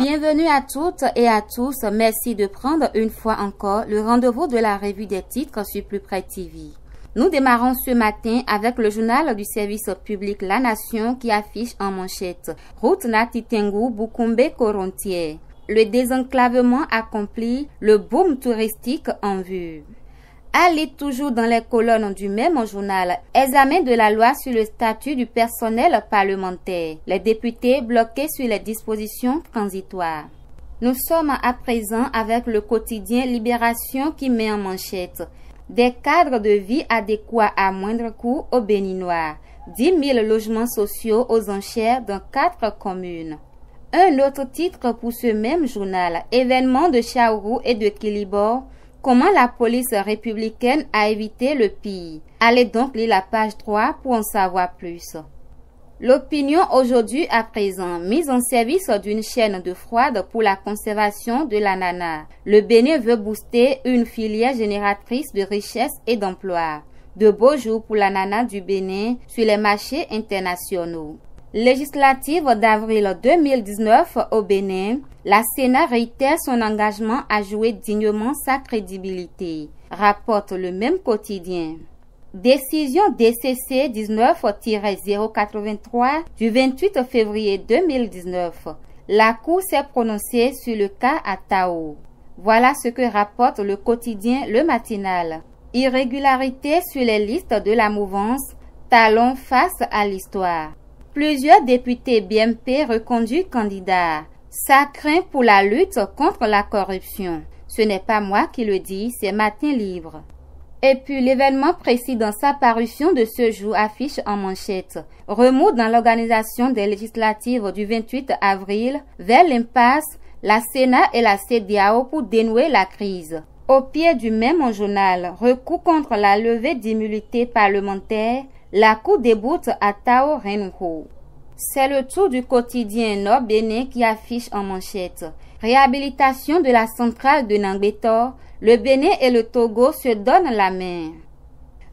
Bienvenue à toutes et à tous. Merci de prendre une fois encore le rendez-vous de la revue des titres sur Plus Près TV. Nous démarrons ce matin avec le journal du service public La Nation qui affiche en manchette Route Natitengu Bukumbe Korontier. Le désenclavement accompli, le boom touristique en vue. Allez toujours dans les colonnes du même journal. Examen de la loi sur le statut du personnel parlementaire. Les députés bloqués sur les dispositions transitoires. Nous sommes à présent avec le quotidien Libération qui met en manchette des cadres de vie adéquats à moindre coût au Béninois. 10 000 logements sociaux aux enchères dans 4 communes. Un autre titre pour ce même journal. Événements de Chaourou et de Kilibor. Comment la police républicaine a évité le pire. Allez donc lire la page 3 pour en savoir plus. L'opinion aujourd'hui à présent, mise en service d'une chaîne de froide pour la conservation de l'ananas. Le Bénin veut booster une filière génératrice de richesse et d'emploi. De beaux jours pour l'ananas du Bénin sur les marchés internationaux. Législative d'avril 2019 au Bénin, la Sénat réitère son engagement à jouer dignement sa crédibilité, rapporte le même quotidien. Décision DCC 19-083 du 28 février 2019. La Cour s'est prononcée sur le cas à Tao. Voilà ce que rapporte le quotidien Le Matinal. Irrégularité sur les listes de la mouvance, talon face à l'histoire. Plusieurs députés BMP reconduits candidats. Ça craint pour la lutte contre la corruption. Ce n'est pas moi qui le dis, c'est Matin Libre. Et puis l'événement précis dans sa parution de ce jour affiche en manchette. Remous dans l'organisation des législatives du 28 avril, vers l'impasse, la Sénat et la CEDEAO pour dénouer la crise. Au pied du même journal, recours contre la levée d'immunité parlementaire, la Cour déboute à Tao Renho. C'est le tour du quotidien Nord Bénin qui affiche en manchette. Réhabilitation de la centrale de Nangbetor, le Bénin et le Togo se donnent la main.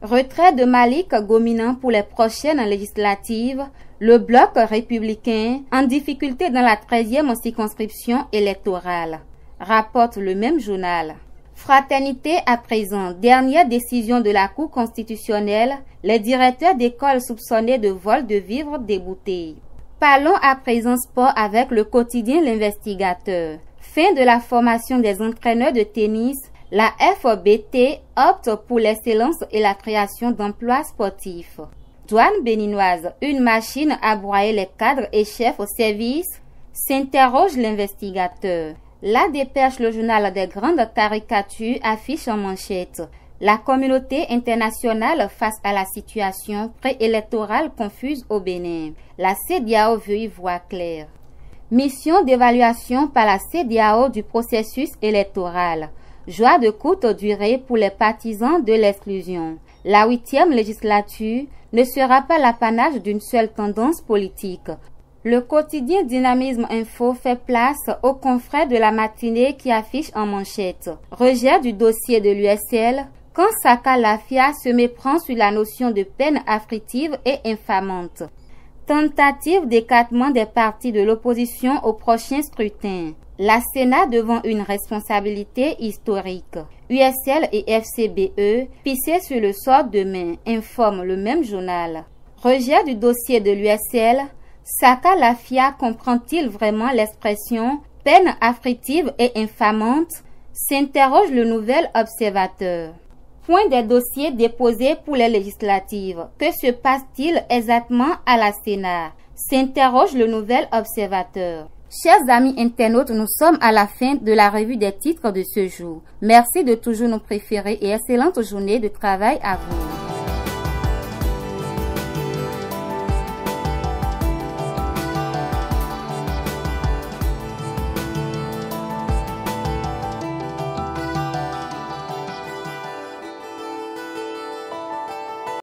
Retrait de Malik Gominan pour les prochaines législatives, le bloc républicain en difficulté dans la 13e circonscription électorale, rapporte le même journal. Fraternité à présent, dernière décision de la Cour constitutionnelle, les directeurs d'écoles soupçonnés de vol de vivres déboutés. Parlons à présent sport avec le quotidien L'Investigateur. Fin de la formation des entraîneurs de tennis, la FBT opte pour l'excellence et la création d'emplois sportifs. Douane béninoise, une machine à broyer les cadres et chefs au service, s'interroge L'Investigateur. La Dépêche, le journal des grandes caricatures, affiche en manchette la communauté internationale face à la situation préélectorale confuse au Bénin. La CEDEAO veut y voir clair. Mission d'évaluation par la CEDEAO du processus électoral. Joie de courte durée pour les partisans de l'exclusion. La 8e législature ne sera pas l'apanage d'une seule tendance politique. Le quotidien Dynamisme Info fait place aux confrères de la matinée qui affiche en manchette. Rejet du dossier de l'USL, quand Saka Lafia se méprend sur la notion de peine afflictive et infamante. Tentative d'écartement des partis de l'opposition au prochain scrutin. La Sénat devant une responsabilité historique. USL et FCBE pissés sur le sort demain, informe le même journal. Rejet du dossier de l'USL. Saka Lafia comprend-il vraiment l'expression « peine afflictive et infamante » s'interroge le nouvel observateur. Point des dossiers déposés pour les législatives. Que se passe-t-il exactement à la Sénat s'interroge le nouvel observateur. Chers amis internautes, nous sommes à la fin de la revue des titres de ce jour. Merci de toujours nous préférer et excellente journée de travail à vous.